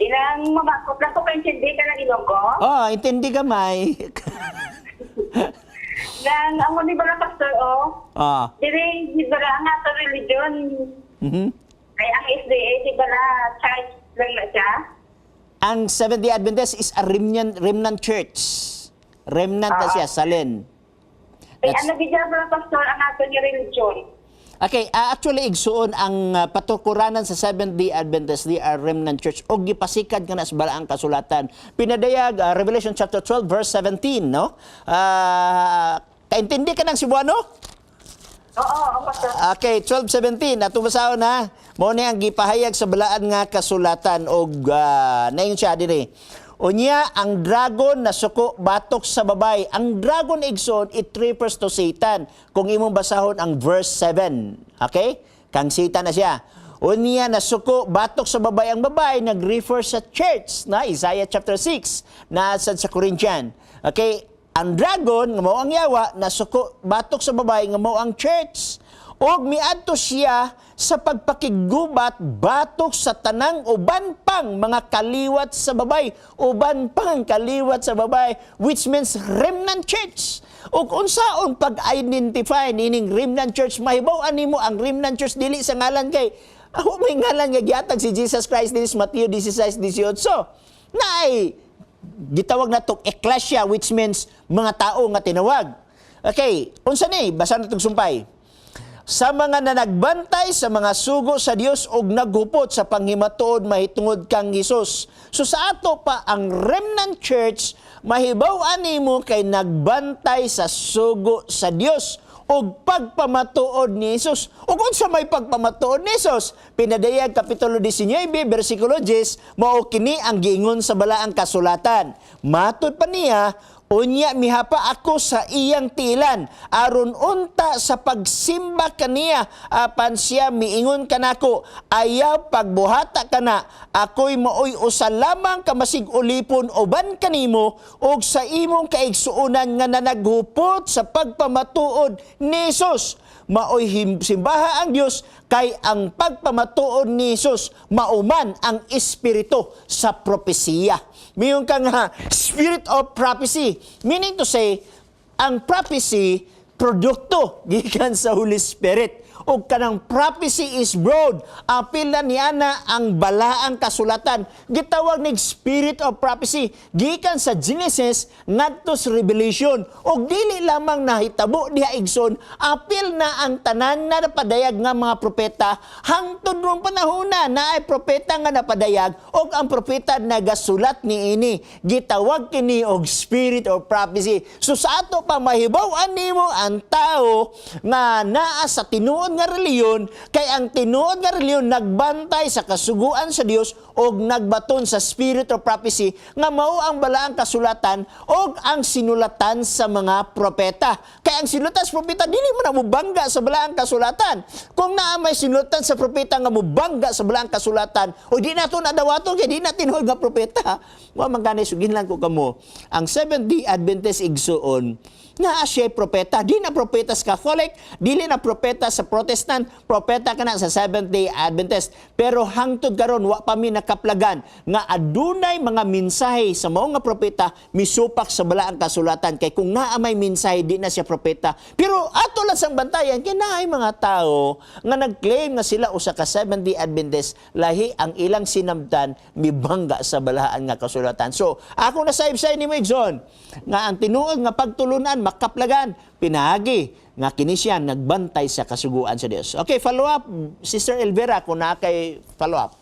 Ilang mabakot lang ko kaintindi ka na ilong ko. Oh, intindi ka, May. Nang amo ni bala pastor Ah. Diri di bala ang ato religion. Mhm. Ay ang SDA di bala church lang na siya. Ang Seventh-day Adventist is a remnant church. Remnant na siya, salin. Ay ano gid bala pastor ang ato ni religion. Okay, actually igsuon ang patukuranan sa Seventh-day Adventist, they are remnant church. O gipasikad ka na sa balaang kasulatan. Pinadayag, Revelation chapter 12, verse 17, no? Kaintindi ka ng Cebuano? Oo, pastor. Okay, 12:17 ato basahon na. Mao ni ang gipahayag sa balaan nga kasulatan og nayon siya diri. Unya ang dragon na suko batok sa babay. Ang dragon igsoon it refers to Satan. Kung imong basahon ang verse 7, okay? Kang Satan na siya. Unya na suko batok sa babay, ang babay nag-refer sa church na Isaiah chapter 6 na sa Corinthian. Okay? Ang dragon nga mao ang yawa na suko batok sa babay nga mao ang church. Og miadto siya sa pagpakigubat batok sa tanang uban pang mga kaliwat sa babay, uban pang kaliwat sa babay, which means remnant church. Og unsaon pag-identify nining remnant church, mahibaw-an nimo ang remnant church dili sa ngalan kay ako may ngalan nga gihatag si Jesus Christ dili sa Mateo 16:18. Naay gitawag na to ecclesia, which means mga tao nga tinawag. Okay, unsa ni basa natong sumpay? Sa mga nanagbantay sa mga sugo sa Dios og naghupot sa panghimatuod mahitungod kang Hesus. So sa ato pa ang remnant church mahibaw-an nimo kay nagbantay sa sugo sa Dios og pagpamatuod ni Hesus. Ug unsa may pagpamatuod ni Hesus? Pinadayag kapitulo 19 bersikulo 10 mao kini ang giingon sa balaang kasulatan. Matud pa niya, unya mihapa ako sa iyang tilan aron unta sa pagsimba kaniya apan siya miingon kanako ayaw pagbuhata kana ako'y maoy usa lamang kamasig ulipon uban kanimo og sa imong kaigsuonan nga nanaghupot sa pagpamatuod ni Hesus. Maoy simbaha ang Dios kay ang pagpamatuod ni Hesus mauman ang espiritu sa propesiya. Mayroon kang spirit of prophecy. Meaning to say, ang prophecy, produkto gikan sa Holy Spirit. O kanang prophecy is broad. Apila niya na ang balaang kasulatan. Gitawag ng spirit of prophecy. Gikan sa Genesis ngadto sa Revelation. O dili lamang nahitabo diha igsoon. Apil na ang tanan na napadayag nga mga propeta. Hangtod rong panahona na ay propeta nga napadayag. O ang propeta nagasulat ni ini. Gitawag kini og spirit of prophecy. So sa ato pa mahibaw-an nimo ang tao nga naa sa tinuod nga reliyon, kay ang tinuod nga reliyon nagbantay sa kasuguan sa Dios og nagbaton sa spirit of prophecy nga mao ang balaang kasulatan og ang sinulatan sa mga propeta. Kay ang sinulatan sa propeta dili mo na mubangga sa balaang kasulatan. Kung naa may sinulatan sa propeta nga mubangga sa balaang kasulatan, o di nato nadawaton kay di na tinuod nga propeta. Wa man gani sugin lang ko kamo. Ang Seventh-day Adventist igsuon na siya propeta. Di na propeta sa Catholic, dili na propeta sa Protestant, propeta ka na sa Seventh-day Adventist. Pero hangtod karon wa pa mi nakaplagan nga adunay mga mensahe sa mao nga propeta misupak sa balaang kasulatan. Kay kung naa may mensahe, di na siya propeta. Pero ato lang sang bantayan, kay naay mga tao nga nag-claim nga sila usa ka Seventh-day Adventist, lahi ang ilang sinamtan mibangga sa balaan nga kasulatan. So, ako na sa ni mo Igson, nga ang tinuod nga pagtulunan makaplagan, pinagi nga kini siya nagbantay sa kasuguan sa Dios. Okay, follow up, Sister Elvira, kung na kay follow up.